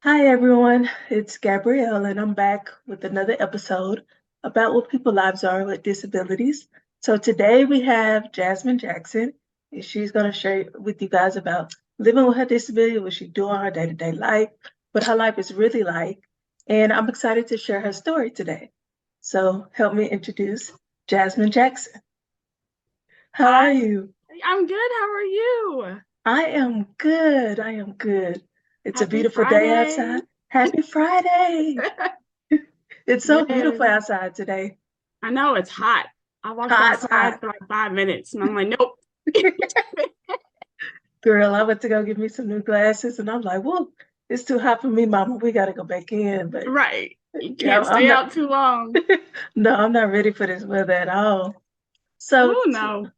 Hi everyone, it's Gabrielle, and I'm back with another episode about what people's lives are with disabilities. So today we have Jasmine Jackson, and she's going to share with you guys about living with her disability, what she do in her day-to-day life, what her life is really like, and I'm excited to share her story today. So help me introduce Jasmine Jackson. How are Hi, you? I'm good. How are you? I am good. I am good. It's a Happy beautiful day Friday. outside. Happy Friday. It's so beautiful Yes. outside today. I know it's hot. I walked Hot, outside hot. for like 5 minutes and I'm like, nope. Girl, I went to go get me some new glasses and I'm like, whoa, it's too hot for me, mama. We gotta go back in. But Right. You yeah, can't I'm stay not out too long. no, I'm not ready for this weather at all. So Oh no.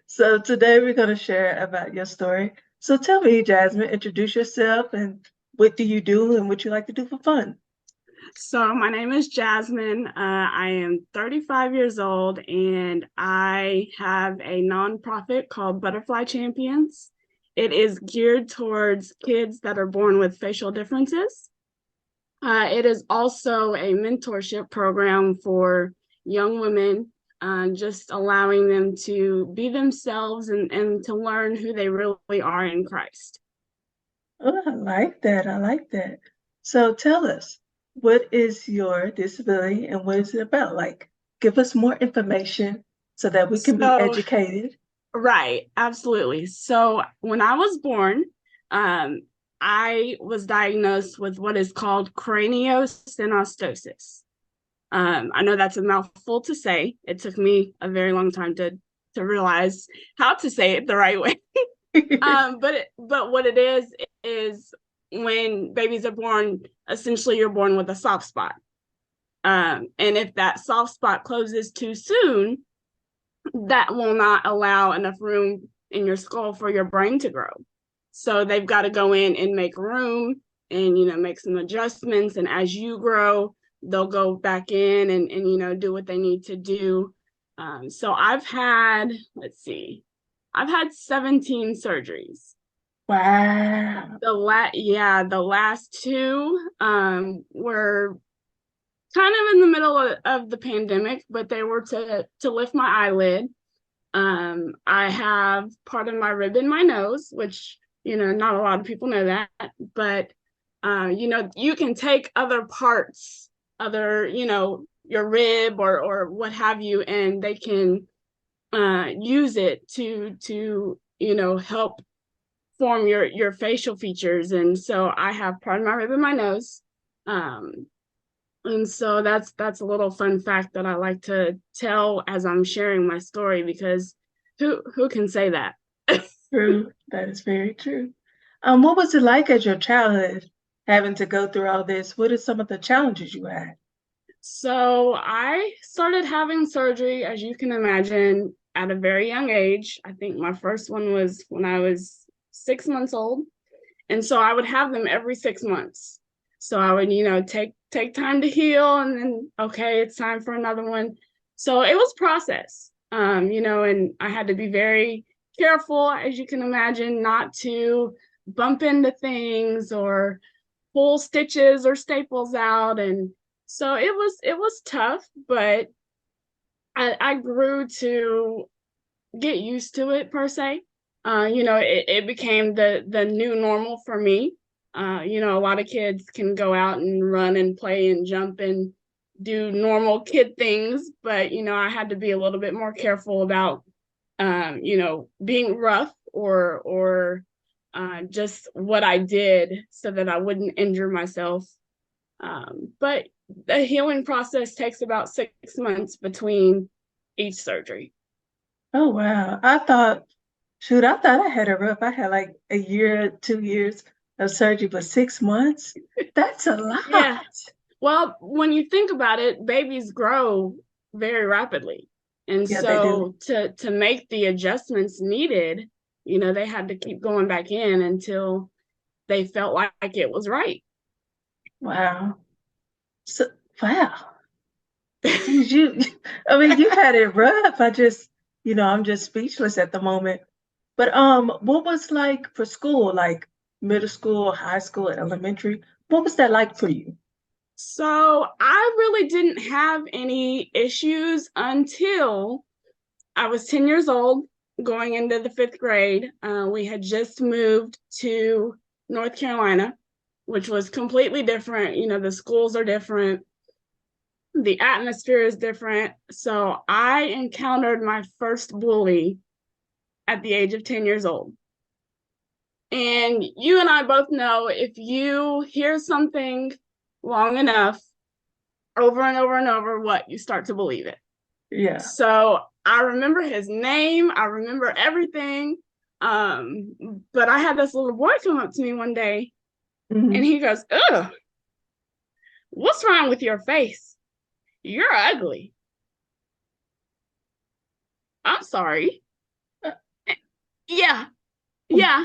so today we're gonna share about your story. So tell me, Jasmine, introduce yourself and what do you do and what you like to do for fun? So my name is Jasmine. I am 35 years old and I have a nonprofit called Butterfly Champions. It is geared towards kids that are born with facial differences. It is also a mentorship program for young women, just allowing them to be themselves and to learn who they really are in Christ. Oh, I like that. I like that. So tell us, what is your disability and what is it about? Like, give us more information so that we can be So, educated. right, absolutely. So, when I was born, um, I was diagnosed with what is called craniosynostosis. I know that's a mouthful to say. It took me a very long time to realize how to say it the right way. But what it is when babies are born, essentially you're born with a soft spot. And if that soft spot closes too soon, that will not allow enough room in your skull for your brain to grow. So they've got to go in and make room and make some adjustments. And as you grow, they'll go back in and do what they need to do. So I've had, let's see, I've had 17 surgeries. Wow. The last two were kind of in the middle of the pandemic, but they were to lift my eyelid. I have part of my rib in my nose, which not a lot of people know that, but you can take other parts, your rib or what have you, and they can use it to help form your facial features. And so I have part of my rib in my nose. Um, and so that's a little fun fact that I like to tell as I'm sharing my story because who can say that? True. That is very true. What was it like as your childhood having to go through all this? What are some of the challenges you had? So I started having surgery, as you can imagine, at a very young age. I think my first one was when I was 6 months old. And so I would have them every 6 months. So I would take time to heal, and then okay, it's time for another one. So it was process. And I had to be very careful, as you can imagine, not to bump into things or pull stitches or staples out. And so it was tough, but I grew to get used to it per se. It became the new normal for me. A lot of kids can go out and run and play and jump and do normal kid things, but I had to be a little bit more careful about being rough or just what I did so that I wouldn't injure myself. But the healing process takes about 6 months between each surgery. Oh wow. I thought I had a rough. I had like a year, 2 years of surgery, but 6 months? That's a lot. Yeah. Well, when you think about it, babies grow very rapidly. And Yeah, they do. so to make the adjustments needed, they had to keep going back in until they felt like it was right. Wow. So, wow. Geez, I mean, you had it rough. I'm just speechless at the moment. But what was like for school? Like, middle school, high school, elementary? What was that like for you? So I really didn't have any issues until I was 10 years old, going into the fifth grade. We had just moved to North Carolina, which was completely different. You know, the schools are different, the atmosphere is different. So I encountered my first bully at the age of 10 years old. And you and I both know if you hear something long enough, over and over and over, what you start to believe it. Yeah. So I remember his name, I remember everything. But I had this little boy come up to me one day and Hmm. he goes, "Ugh, what's wrong with your face? You're ugly." I'm sorry. Yeah, yeah,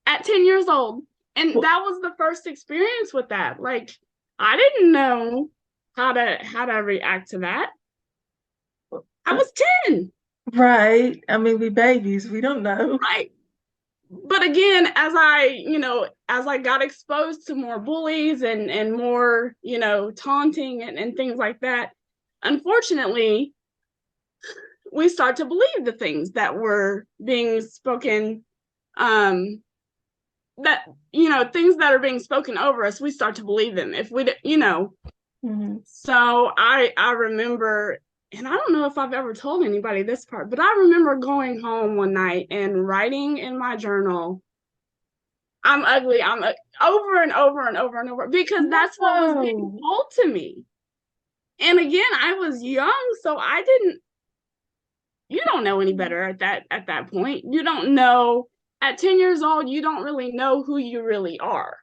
at 10 years old. And that was the first experience with that. Like, I didn't know how to react to that. I was 10, Right. I mean, we babies, we don't know. right? But again, as I got exposed to more bullies and more, taunting and things like that, unfortunately, we start to believe the things that were being spoken, um that things that are being spoken over us, we start to believe them if we. Hmm. So I remember, and I don't know if I've ever told anybody this part, but I remember going home one night and writing in my journal, "I'm ugly, over and over and over and over," because that's what was being No. told to me. And again, I was young, so I didn't, you don't know any better at that point. You don't know, at 10 years old, you don't really know who you really are.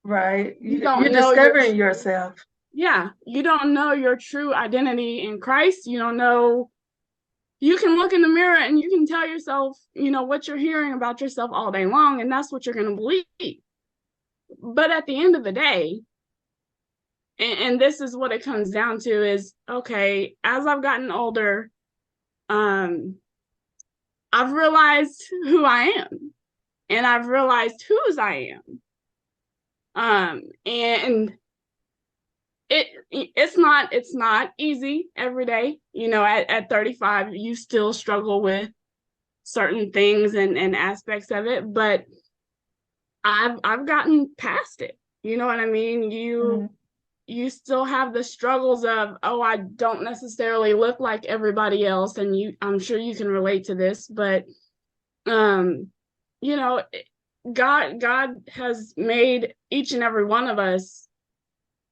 Right. You You're don't know your discovering yourself. Yeah, you don't know your true identity in Christ. You don't know, you can look in the mirror and you can tell yourself, what you're hearing about yourself all day long, and that's what you're going to believe. But at the end of the day, and this is what it comes down to, is okay, as I've gotten older, um, I've realized who I am and I've realized whose I am. And it's not easy every day. At 35, you still struggle with certain things and aspects of it, but I've gotten past it. You know what I mean? You Mhm. you still have the struggles of, oh, I don't necessarily look like everybody else, and I'm sure you can relate to this, but um you know God has made each and every one of us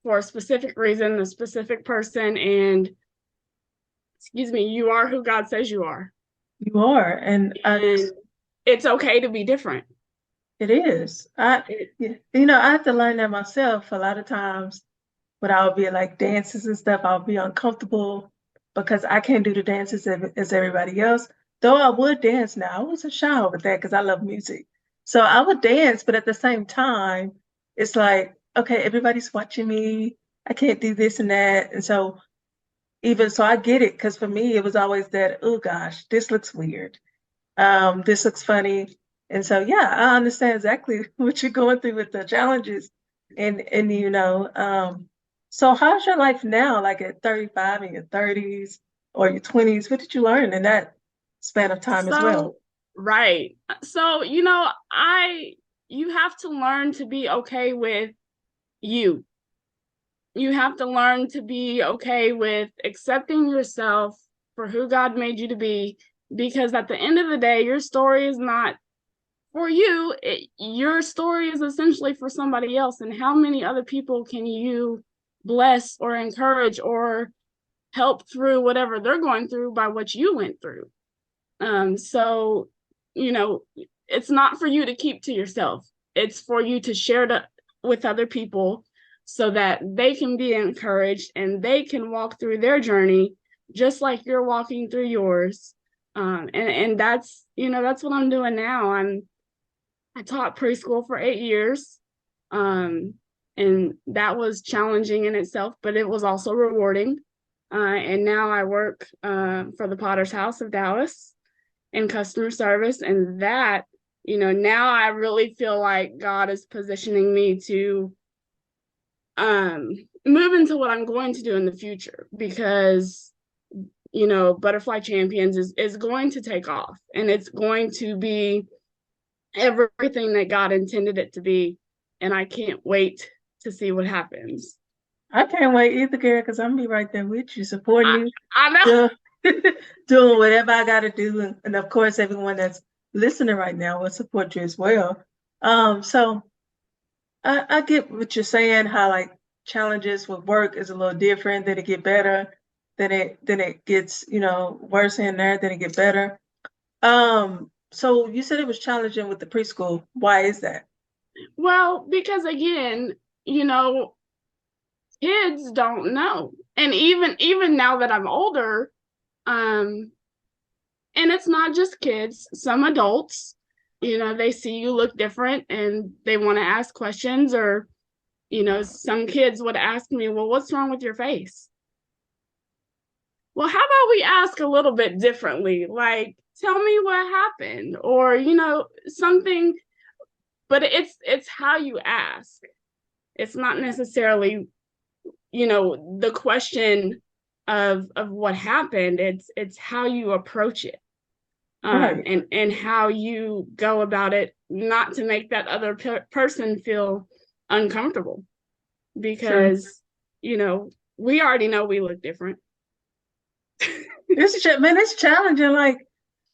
for a specific reason, a specific person, and excuse me, you are who God says you are. You are. And And it's okay to be different. it is. It, I have to learn that myself. A lot of times when I'll be like dances and stuff, I'll be uncomfortable because I can't do the dances as everybody else. Though I would dance now. I wasn't shy with that because I love music. So I would dance, but at the same time, it's like, okay, everybody's watching me. I can't do this and that. And so even so I get it because for me it was always that, oh gosh, this looks weird. This looks funny. And so, yeah, I understand exactly what you're going through with the challenges. And so how's your life now, like at 35, in your 30s or your 20s? What did you learn in that span of time as well? so right. So, I you have to learn to be okay with you. You have to learn to be okay with accepting yourself for who God made you to be, because at the end of the day, your story is not for you. Your story is essentially for somebody else. And how many other people can you bless or encourage or help through whatever they're going through by what you went through? So, you know, it's not for you to keep to yourself. It's for you to share with other people so that they can be encouraged and they can walk through their journey just like you're walking through yours. And that's what I'm doing now. I taught preschool for 8 years. Um, and that was challenging in itself, but it was also rewarding. And now I work for the Potter's House of Dallas in customer service, and that now I really feel like God is positioning me to move into what I'm going to do in the future, because Butterfly Champions is going to take off, and it's going to be everything that God intended it to be. And I can't wait to see what happens. I can't wait either, girl, because I'm gonna be right there with you, supporting I, you, I know. doing, doing whatever I got to do, and of course, everyone that's listening right now will support you as well. So I get what you're saying, how like challenges with work is a little different, then it get better, then it gets, worse in there, then it get better. So you said it was challenging with the preschool. Why is that? Well, because again, you know, kids don't know. And even now that I'm older, um, and it's not just kids, some adults, they see you look different and they want to ask questions, or some kids would ask me, well, what's wrong with your face? Well, how about we ask a little bit differently? Like, tell me what happened, or something. But it's how you ask. It's not necessarily the question of what happened. It's how you approach it, Right. and how you go about it, not to make that other person feel uncomfortable, True. because we already know we look different. Man, it's challenging. Like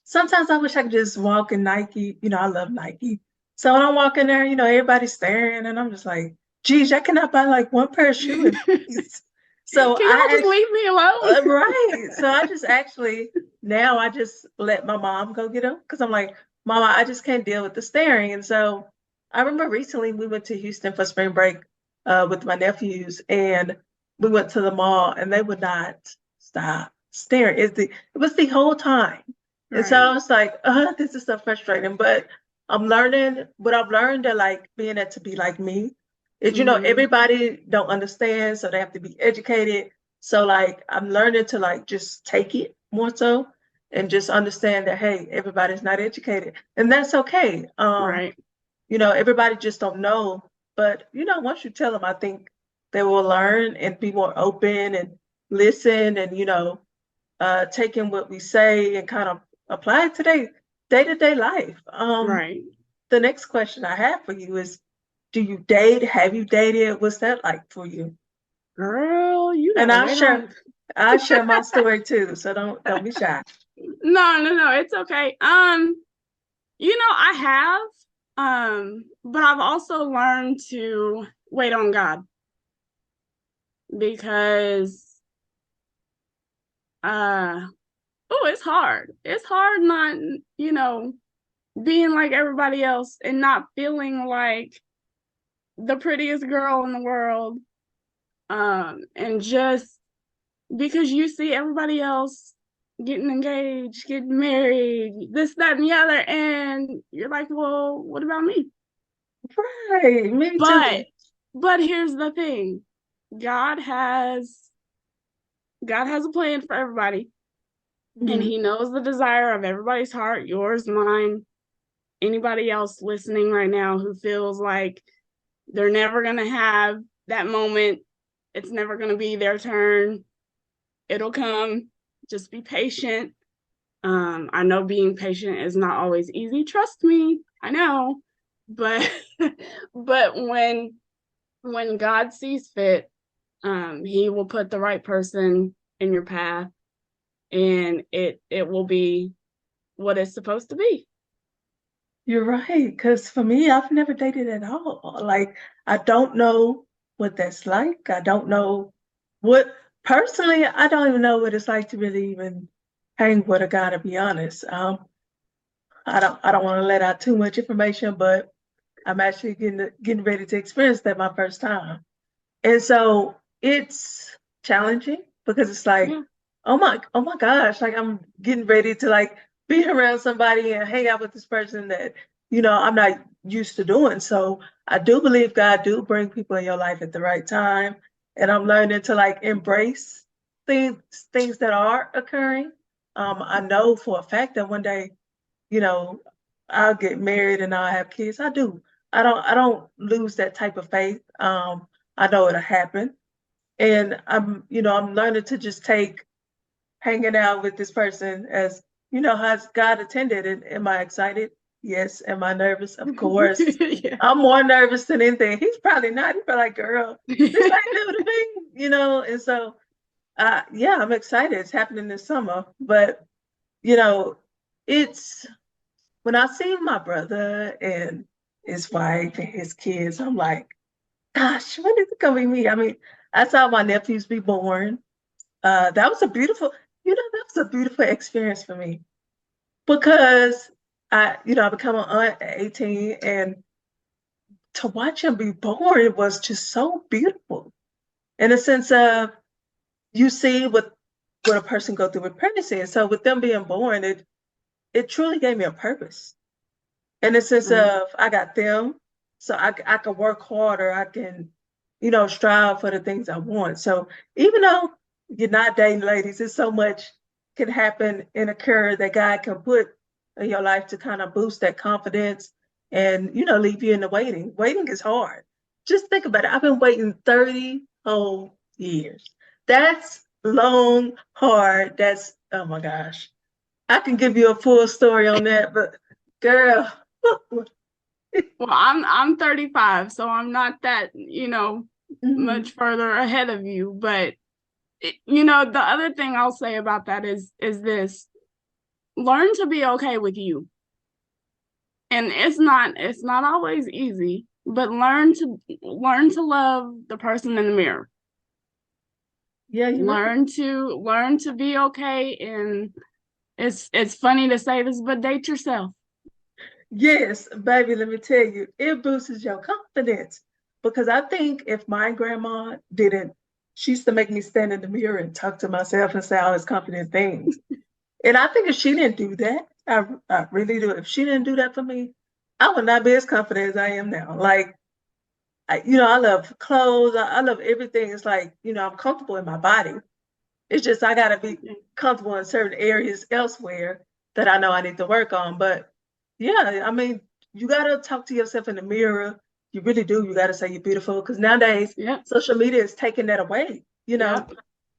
sometimes I wish I could just walk in Nike. I love Nike. So when I walk in there, everybody's staring, and I'm just like, geez, I cannot buy like one pair of shoes in peace. So Can y'all just leave me alone? right. So I just actually now I just let my mom go get them because I'm like, Mama, I just can't deal with the staring. And so I remember recently we went to Houston for spring break with my nephews, and we went to the mall, and they would not stop staring. It was the whole time. And so Right. I was like, this is so frustrating. But what I've learned that like being that to be like me is, Mm-hmm. everybody don't understand, so they have to be educated. So like I'm learning to like just take it more so and just understand that hey, everybody's not educated. And that's okay. Right. Everybody just don't know. But once you tell them, I think they will learn and be more open and listen and taking what we say and kind of apply it to their day-to-day life. Right. The next question I have for you is, do you date? Have you dated? What's that like for you? Girl, you And gotta wait on. I'll share my story too, so don't be shy. No, no, no, it's okay. I have, but I've also learned to wait on God, because uh oh, it's hard. It's hard not, being like everybody else and not feeling like the prettiest girl in the world. And just because you see everybody else getting engaged, getting married, this, that, and the other, and you're like, well, what about me? Right, me But too. but here's the thing. God has God has a plan for everybody, and Mhm. he knows the desire of everybody's heart, yours, mine, anybody else listening right now who feels like they're never going to have that moment. It's never going to be their turn. It'll come. Just be patient. I know being patient is not always easy. Trust me, I know. But but when God sees fit, he will put the right person in your path, and it will be what it's supposed to be. You're right, because for me, I've never dated at all. Like, I don't know what that's like. I don't know what, personally, I don't even know what it's like to really even hang with a guy, to be honest. I don't want to let out too much information, but I'm actually getting ready to experience that my first time. And so it's challenging because it's like, Yeah. oh my gosh, like I'm getting ready to like be around somebody and hang out with this person that, I'm not used to doing. So I do believe God do bring people in your life at the right time. And I'm learning to like embrace things that are occurring. I know for a fact that one day, you know, I'll get married and I'll have kids. I do. I don't lose that type of faith. I know it'll happen. And I'm learning to just take hanging out with this person as, has God attended? And am I excited? Yes. Am I nervous? Of course. Yeah. I'm more nervous than anything. He's probably not. He's probably like, girl, this ain't new to me, and so yeah, I'm excited. It's happening this summer. But, you know, it's when I see my brother and his wife and his kids, I'm like, gosh, when is it gonna be me? I mean, I saw my nephews be born. That was a beautiful, that was a beautiful experience for me because I become an aunt at 18 and to watch him be born was just so beautiful in a sense of you see what a person go through with pregnancy. And so with them being born, it truly gave me a purpose in the sense Right. of I got them, so I can work harder. I can, strive for the things I want. So even though you're not dating ladies, there's so much can happen and occur that God can put in your life to kind of boost that confidence and leave you in the waiting. Waiting is hard. Just think about it. I've been waiting 30 whole years. That's long, hard. That's oh my gosh. I can give you a full story on that, but girl. Well, I'm 35, so I'm not that, Mhm. much further ahead of you. But the other thing I'll say about that is this: learn to be okay with you. And it's not always easy, but learn to love the person in the mirror. Yeah, you're right. Learn to be okay, and it's funny to say this, but date yourself. Yes, baby, let me tell you, it boosts your confidence. Because I think if my grandma didn't, she used to make me stand in the mirror and talk to myself and say all these confident things. And I think if she didn't do that, I really do. If she didn't do that for me, I would not be as confident as I am now. Like, I love clothes. I love everything. It's like, I'm comfortable in my body. It's just I gotta be comfortable in certain areas elsewhere that I know I need to work on. But yeah, I mean, you gotta talk to yourself in the mirror. You really do. You gotta say you're beautiful because nowadays Yep, social media is taking that away. yep.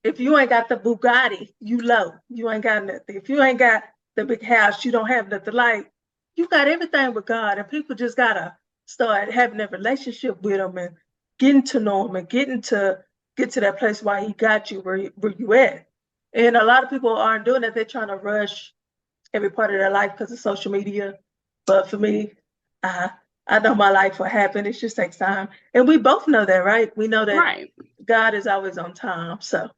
If you ain't got the Bugatti, you low. You ain't got nothing. If you ain't got the big house, you don't have nothing. Like you got everything with God, and people just gotta start having a relationship with Him and getting to know Him and get to that place where He got you where you at. And a lot of people aren't doing that. They're trying to rush every part of their life because of social media. But for me, I I know my life will happen. It just takes time, and we both know that, right? We know that Right. God is always on time. So.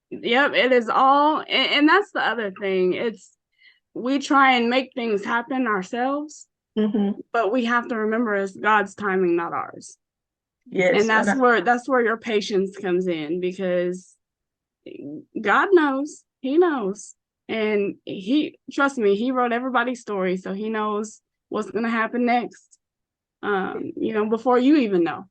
Yep, it is all, and that's the other thing. It's we try and make things happen ourselves, Mhm. but we have to remember it's God's timing, not ours. And Yes, and that's where your patience comes in, because God knows, He knows. And He, trust me, He wrote everybody's story, so He knows what's gonna happen next. Before you even know.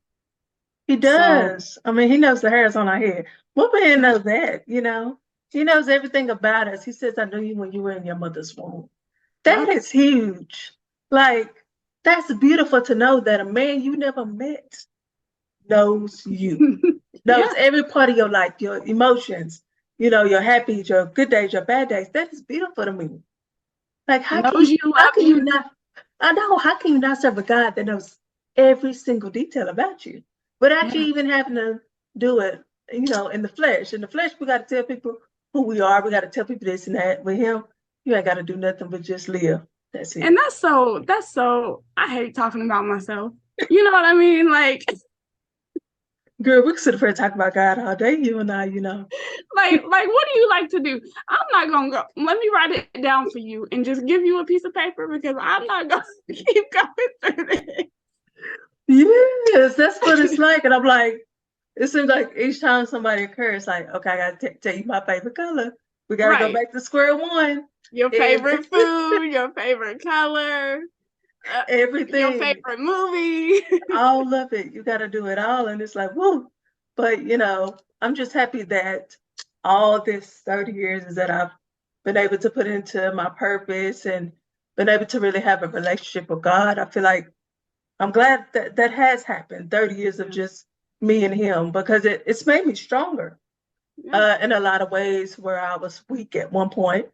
he So does. I mean, he knows the hairs on our head. What man knows that? He knows everything about us. He says, I knew you when you were in your mother's womb. That yep. is huge. Like, that's beautiful to know that a man you never met knows you, knows Yeah. every part of your life, your emotions, your happy, your good days, your bad days. That is beautiful to me. Like, Knows you, how loves can you you. not? I know, how can you not serve a God that knows every single detail about you without you Yeah. even having to do it, in the flesh? In the flesh, we got to tell people who we are. We got to tell people this and that. With him, you ain't got to do nothing but just live. That's And it. that's so I hate talking about myself. You know what I mean? Girl, we can sit up here and talk about God all day, you and I. Like what do you like to do? I'm not gonna go. Let me write it down for you and just give you a piece of paper, because I'm not gonna keep going through this. Yes, that's what it's like. And I'm like, it seems like each time somebody occurs, like, okay, I got to tell you my favorite color. We got to go Right. back to square one. Your And favorite food, your favorite color, your everything, favorite movie. all of it. You got to do it all. And it's like, woo. But, I'm just happy that all this 30 years is that I've been able to put into my purpose and been able to really have a relationship with God. I feel like I'm glad that that has happened, 30 years of Yeah. just me and him, because it's made me stronger Yeah. in a lot of ways where I was weak at one point.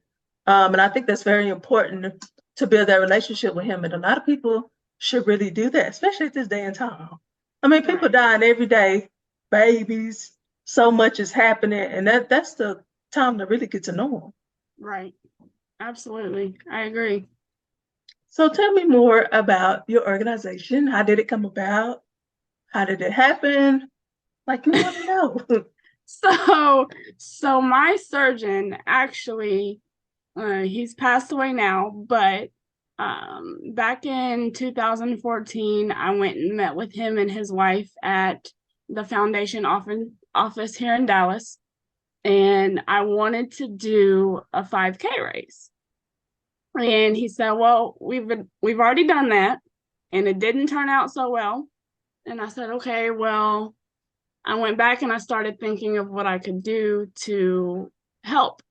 And I think that's very important to build that relationship with him. And a lot of people should really do that, especially at this day and time. I mean, people Right. dying every day, babies, so much is happening, and that's the time to really get to know them. Right. Absolutely. I agree. So tell me more about your organization. How did it come about? How did it happen? Like, we want to know. So, so my surgeon actually, he's passed away now, but back in 2014, I went and met with him and his wife at the foundation office here in Dallas, and I wanted to do a 5K race. And he said, "Well, we've already done that, and it didn't turn out so well." And I said, "Okay, well." I went back and I started thinking of what I could do to help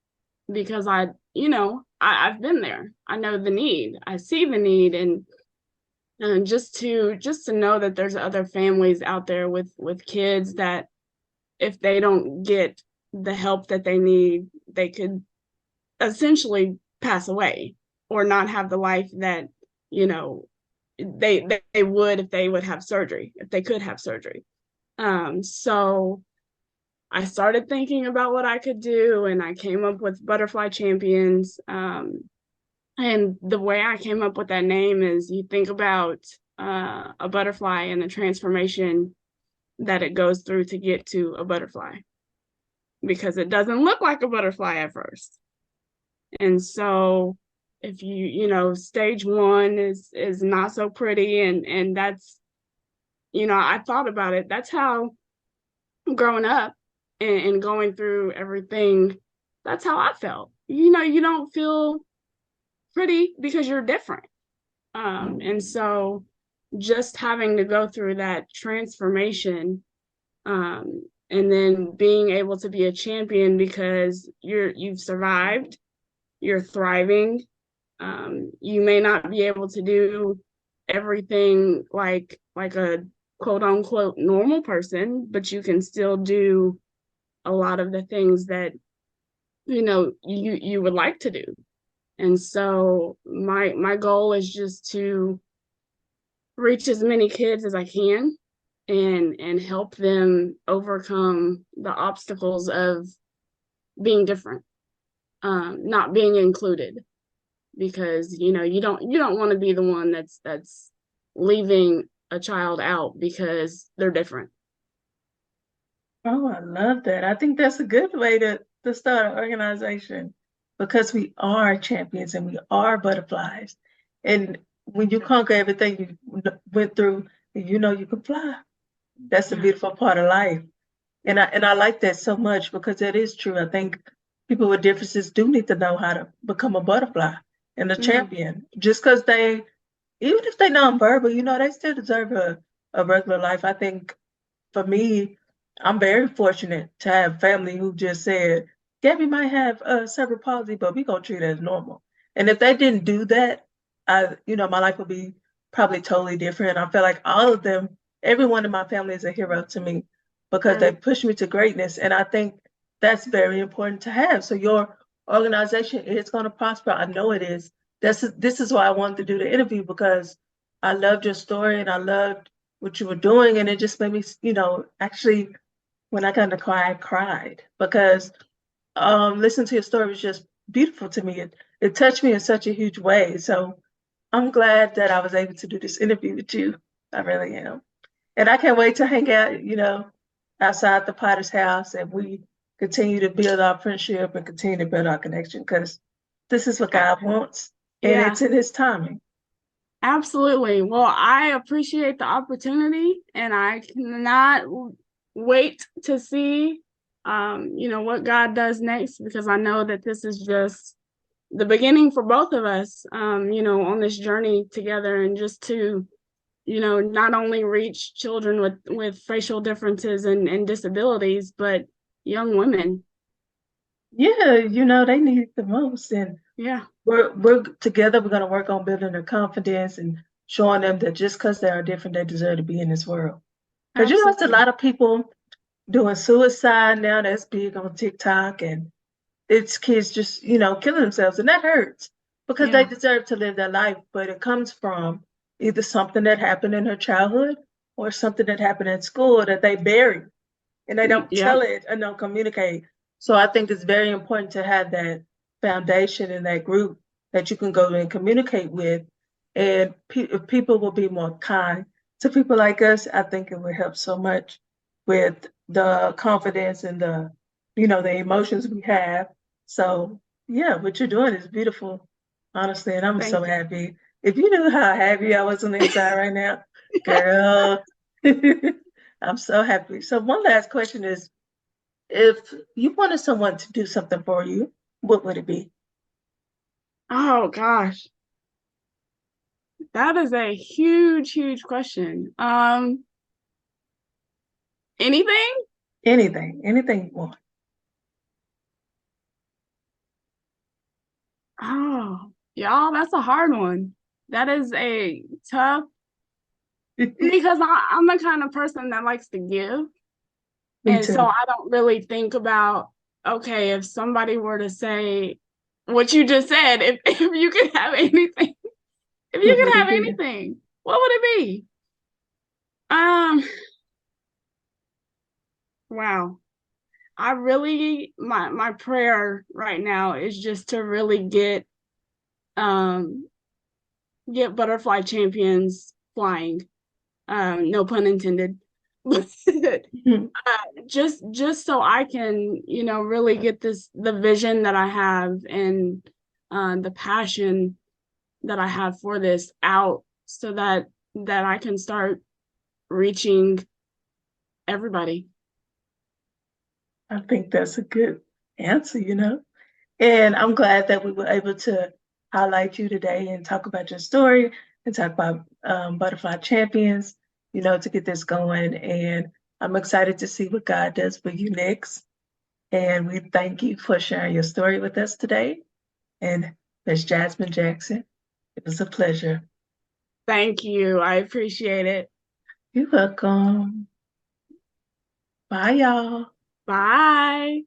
because I've been there. I know the need. I see the need, and just to know that there's other families out there with kids that if they don't get the help that they need, they could essentially pass away or not have the life that you know they would if they would have surgery, if they could have surgery. So I started thinking about what I could do, and I came up with Butterfly Champions. And the way I came up with that name is you think about a butterfly and the transformation that it goes through to get to a butterfly because it doesn't look like a butterfly at first. And so if stage one is not so pretty, and that's I thought about it. That's how growing up and going through everything, that's how I felt. You don't feel pretty because you're different. And so just having to go through that transformation, and then being able to be a champion because you've survived, you're thriving. You may not be able to do everything like a quote unquote normal person, but you can still do a lot of the things that you would like to do. And so my goal is just to reach as many kids as I can and help them overcome the obstacles of being different, not being included, because you don't want to be the one that's leaving a child out because they're different. Oh, I love that. I think that's a good way to start an organization because we are champions and we are butterflies. And when you conquer everything you went through, you know you can fly. That's the Yeah. beautiful part of life. And I like that so much because that is true. I think people with differences do need to know how to become a butterfly and a Mm-hmm. champion. Just because even if they nonverbal, they still deserve a regular life. I think for me, I'm very fortunate to have family who just said, Gabby might have cerebral palsy, but we gonna treat it as normal. And if they didn't do that, my life would be probably totally different. I feel like all of them, everyone in my family is a hero to me because they Right. push me to greatness. And I think that's very important to have. So your organization is gonna prosper. I know it is. This is why I wanted to do the interview because I loved your story and I loved what you were doing, and it just made me, actually, when I got in the car, I cried because listening to your story was just beautiful to me. It touched me in such a huge way. So I'm glad that I was able to do this interview with you. I really am, and I can't wait to hang out, outside the Potter's house, and we continue to build our friendship and continue to build our connection because this is what God wants, and Yeah. it's in His timing. Absolutely. Well, I appreciate the opportunity and I cannot wait to see what God does next because I know that this is just the beginning for both of us, on this journey together and just to, not only reach children with facial differences and disabilities, but young women. Yeah, they need it the most, and Yeah. we're together. We're gonna work on building their confidence and showing them that just because they are different, they deserve to be in this world. Because it's a Absolutely. lot of people doing suicide now. That's big on TikTok, and it's kids just, killing themselves, and that hurts because they Yeah. deserve to live their life, but it comes from either something that happened in their childhood or something that happened at school that they bury and they don't Yep. tell it and don't communicate. So I think it's very important to have that foundation in that group that you can go and communicate with, and if people will be more kind to people like us. I think it will help so much with the confidence and the emotions we have. So yeah, what you're doing is beautiful, honestly, and I'm so Thank happy. If you knew how happy I was on the inside right now, girl. I'm so happy. So one last question is, if you wanted someone to do something for you, what would it be? Oh gosh, that is a huge, huge question. Anything? Anything you want. Oh, y'all, that's a hard one. That is a tough because I'm the kind of person that likes to give. Me And so too. I don't really think about, okay, if somebody were to say what you just said, if you could have anything, if What you would could it have be? anything, what would it be? Um, wow. I really my prayer right now is just to really um get butterfly champions flying. No pun intended. Mhm. Just so I can, really get the vision that I have and the passion that I have for this out so that I can start reaching everybody. I think that's a good answer. And I'm glad that we were able to highlight you today and talk about your story and talk about Butterfly Champions, to get this going. And I'm excited to see what God does for you next. And we thank you for sharing your story with us today. And Miss Jasmine Jackson, it was a pleasure. Thank you. I appreciate it. You're welcome. Bye, y'all. Bye.